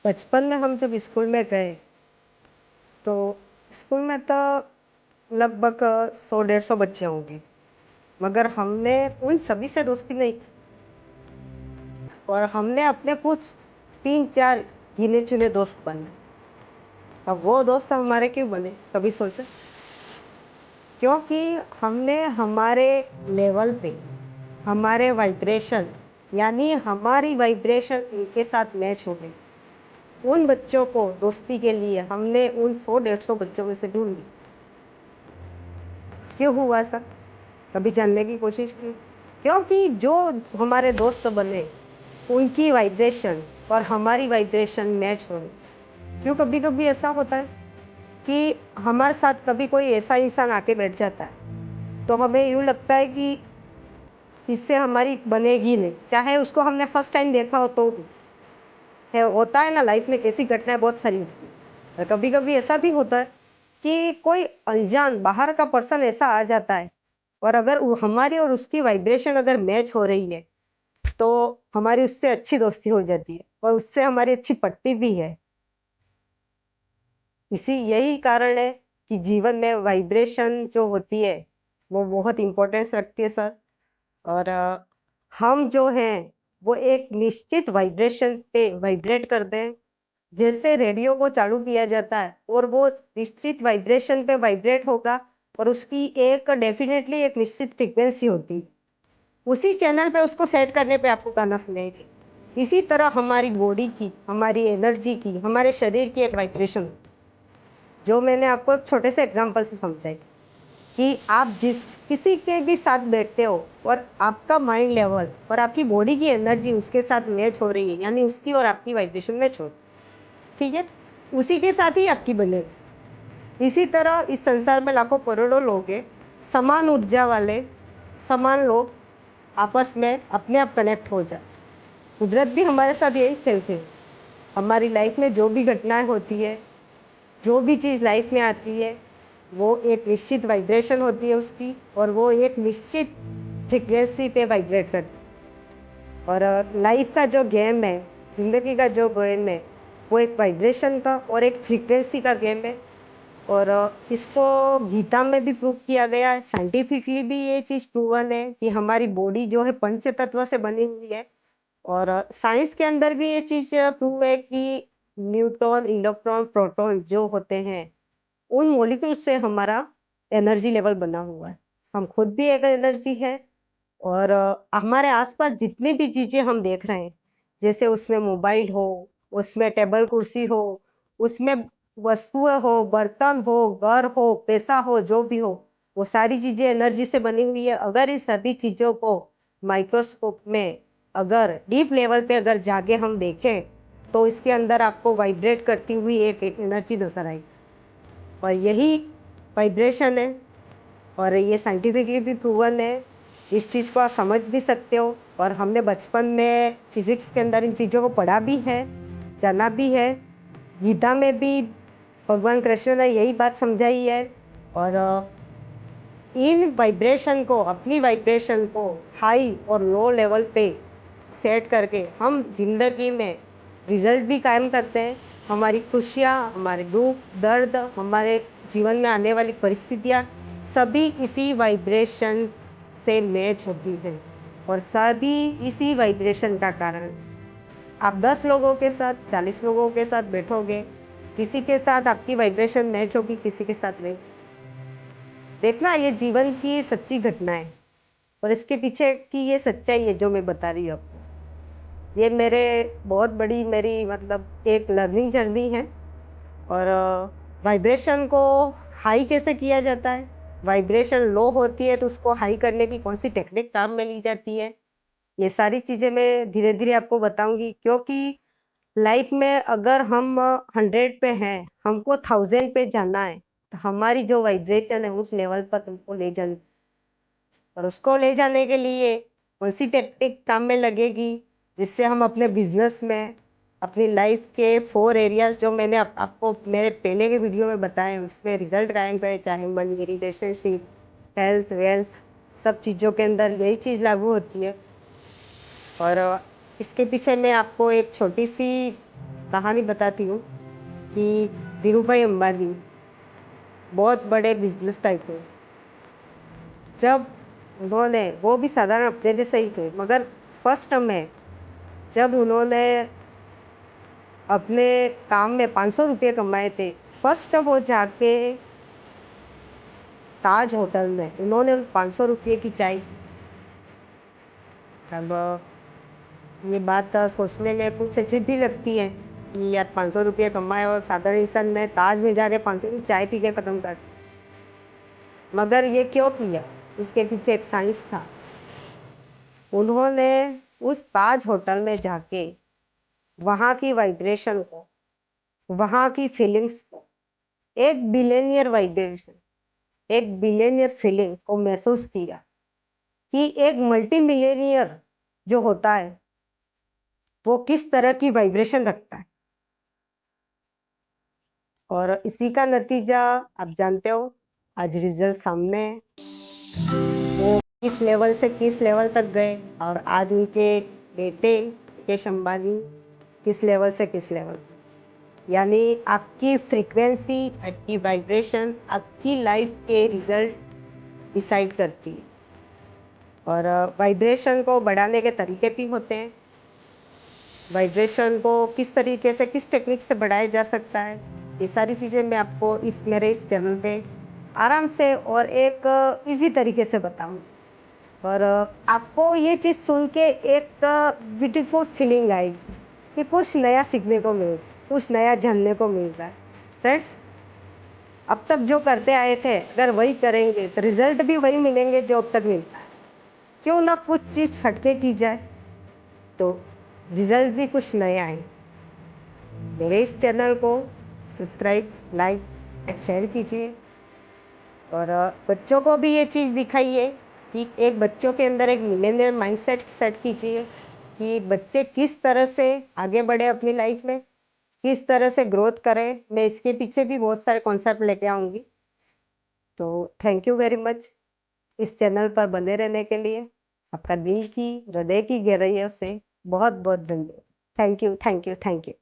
बचपन में हम जब स्कूल में गए तो स्कूल में तो लगभग 100-150 बच्चे होंगे, मगर हमने उन सभी से दोस्ती नहीं की और हमने अपने कुछ 3-4 गिने चुने दोस्त बने। अब वो दोस्त हमारे क्यों बने, कभी सोचे? क्योंकि हमने हमारे लेवल पे हमारे वाइब्रेशन यानी हमारी वाइब्रेशन उनके साथ मैच हो गई। उन बच्चों को दोस्ती के लिए हमने उन 100-150 बच्चों में से ढूंढ ली। क्यों हुआ ऐसा? कभी जानने की कोशिश की? क्योंकि जो हमारे दोस्त बने उनकी वाइब्रेशन और हमारी वाइब्रेशन मैच हो गई। क्यों कभी कभी ऐसा होता है कि हमारे साथ कभी कोई ऐसा इंसान आके बैठ जाता है तो हमें यूँ लगता है कि इससे हमारी बनेगी नहीं, चाहे उसको हमने फर्स्ट टाइम देखा हो तो भी। होता है ना, लाइफ में कैसी घटनाएं बहुत सारी होती हैं। कभी कभी ऐसा भी होता है कि कोई अनजान बाहर का पर्सन ऐसा आ जाता है और अगर हमारी और उसकी वाइब्रेशन अगर मैच हो रही है तो हमारी उससे अच्छी दोस्ती हो जाती है और उससे हमारी अच्छी पटती भी है। यही कारण है कि जीवन में वाइब्रेशन जो होती है वो बहुत इम्पोर्टेंस रखती है सर। और हम जो हैं वो एक निश्चित वाइब्रेशन पे वाइब्रेट करते हैं। जैसे रेडियो को चालू किया जाता है और वो निश्चित वाइब्रेशन पे वाइब्रेट होगा और उसकी एक डेफिनेटली एक निश्चित फ्रीक्वेंसी होती है, उसी चैनल पे उसको सेट करने पे आपको गाना सुनाई दे। इसी तरह हमारी बॉडी की, हमारी एनर्जी की, हमारे शरीर की एक वाइब्रेशन, जो मैंने आपको एक छोटे से एग्जांपल से समझाई कि आप जिस किसी के भी साथ बैठते हो और आपका माइंड लेवल और आपकी बॉडी की एनर्जी उसके साथ मैच हो रही है, यानी उसकी और आपकी वाइब्रेशन मैच हो रही है, ठीक है? उसी के साथ ही आपकी बनेगी। इसी तरह इस संसार में लाखों करोड़ों लोग हैं, समान ऊर्जा वाले, समान लोग आपस में अपने आप कनेक्ट हो जाए। कुदरत भी हमारे साथ यही खेलते हैं। हमारी लाइफ में जो भी घटनाएं होती है, जो भी चीज़ लाइफ में आती है, वो एक निश्चित वाइब्रेशन होती है उसकी और वो एक निश्चित फ्रिक्वेंसी पे वाइब्रेट करती है। और लाइफ का जो गेम है, ज़िंदगी का जो गेम है, वो एक वाइब्रेशन का और एक फ्रिक्वेंसी का गेम है। और इसको गीता में भी प्रूव किया गया है, साइंटिफिकली भी ये चीज़ प्रूवन है कि हमारी बॉडी जो है पंच तत्व से बनी हुई है। और साइंस के अंदर भी ये चीज़ प्रूव है कि न्यूट्रॉन, इलेक्ट्रॉन, प्रोटॉन जो होते हैं, उन मॉलिक्यूल से हमारा एनर्जी लेवल बना हुआ है। हम खुद भी एक एनर्जी है। और हमारे आसपास जितनी भी चीज़ें हम देख रहे हैं, जैसे उसमें मोबाइल हो, उसमें टेबल कुर्सी हो, उसमें वस्तुएं हो, बर्तन हो, घर हो, पैसा हो, जो भी हो, वो सारी चीज़ें एनर्जी से बनी हुई है। अगर इस सभी चीज़ों को माइक्रोस्कोप में अगर डीप लेवल पे अगर जाके हम देखें तो इसके अंदर आपको वाइब्रेट करती हुई एक एनर्जी नजर आएगी और यही वाइब्रेशन है। और ये साइंटिफिकली भी प्रूवन है। इस चीज़ को आप समझ भी सकते हो और हमने बचपन में फिजिक्स के अंदर इन चीज़ों को पढ़ा भी है, जाना भी है। गीता में भी भगवान कृष्ण ने यही बात समझाई है। और इन वाइब्रेशन को, अपनी वाइब्रेशन को हाई और लो लेवल पे सेट करके हम जिंदगी में रिजल्ट भी कायम करते हैं। हमारी खुशियाँ, हमारे दुख, दर्द, हमारे जीवन में आने वाली परिस्थितियाँ सभी इसी वाइब्रेशन से मैच होती हैं और सभी इसी वाइब्रेशन का कारण। आप 10 लोगों के साथ, 40 लोगों के साथ बैठोगे, किसी के साथ आपकी वाइब्रेशन मैच होगी, किसी के साथ नहीं। देखना, ये जीवन की सच्ची घटना है और इसके पीछे की ये सच्चाई है जो मैं बता रही हूँ आपको। ये मेरे बहुत बड़ी मेरी मतलब एक लर्निंग जर्नी है। और वाइब्रेशन को हाई कैसे किया जाता है, वाइब्रेशन लो होती है तो उसको हाई करने की कौन सी टेक्निक काम में ली जाती है, ये सारी चीज़ें मैं धीरे धीरे आपको बताऊंगी। क्योंकि लाइफ में अगर हम 100 पे हैं, हमको 1000 पे जाना है, तो हमारी जो वाइब्रेशन है उस लेवल पर तुमको ले जानी। और उसको ले जाने के लिए कौन सी टेक्निक काम में लगेगी, जिससे हम अपने बिजनेस में, अपनी लाइफ के 4 एरियाज जो मैंने आपको मेरे पहले के वीडियो में बताए उसमें रिजल्ट कायम करें, चाहे मनी, रिलेशनशिप, हेल्थ, वेल्थ, सब चीज़ों के अंदर यही चीज़ लागू होती है। और इसके पीछे मैं आपको एक छोटी सी कहानी बताती हूँ कि धीरूभाई अंबानी बहुत बड़े बिजनेस टाइप हैं। जब उन्होंने, वो भी साधारण अपने जैसे ही थे, मगर फर्स्ट में जब उन्होंने अपने काम में 500 रुपये कमाए थे, फर्स्ट वो जाके ताज होटल में उन्होंने 500 रुपये की चाय। अब ये बात सोचने में कुछ अजीब भी लगती है कि यार 500 रुपये कमाए और साधारण इंसान ने ताज में जाके 500 की चाय पी के खत्म कर। मगर ये क्यों किया, इसके पीछे एक साइंस था। उन्होंने उस ताज होटल में जाके वहाँ की वाइब्रेशन को, वहाँ की फीलिंग्स को, एक बिलियनियर वाइब्रेशन, एक बिलियनियर फीलिंग को महसूस किया कि एक मल्टी मिलियनियर जो होता है वो किस तरह की वाइब्रेशन रखता है। और इसी का नतीजा आप जानते हो, आज रिजल्ट सामने है। वो किस लेवल से किस लेवल तक गए और आज उनके बेटे मुकेश अंबानी किस लेवल से किस लेवल। यानी आपकी फ्रीक्वेंसी, आपकी वाइब्रेशन आपकी लाइफ के रिजल्ट डिसाइड करती है। और वाइब्रेशन को बढ़ाने के तरीके भी होते हैं। वाइब्रेशन को किस तरीके से, किस टेक्निक से बढ़ाया जा सकता है, ये सारी चीज़ें मैं आपको मेरे इस चैनल पे आराम से और एक इजी तरीके से बताऊँ। और आपको ये चीज़ सुन के एक ब्यूटीफुल फीलिंग आएगी कि कुछ नया सीखने को मिल, कुछ नया जानने को मिल रहा है। फ्रेंड्स, अब तक जो करते आए थे अगर वही करेंगे तो रिजल्ट भी वही मिलेंगे जो अब तक मिलता है। क्यों ना कुछ चीज़ हटके की जाए तो रिजल्ट भी कुछ नया आए। मेरे इस चैनल को सब्सक्राइब, लाइक एंड शेयर कीजिए। और बच्चों को भी ये चीज़ दिखाइए कि एक बच्चों के अंदर एक मिलेनियर माइंडसेट सेट कीजिए कि बच्चे किस तरह से आगे बढ़े अपनी लाइफ में, किस तरह से ग्रोथ करें। मैं इसके पीछे भी बहुत सारे कॉन्सेप्ट लेके आऊँगी। तो थैंक यू वेरी मच इस चैनल पर बने रहने के लिए। आपका दिल की, हृदय की गहराइयों से बहुत बहुत धन्यवाद। Thank you, thank you, thank you.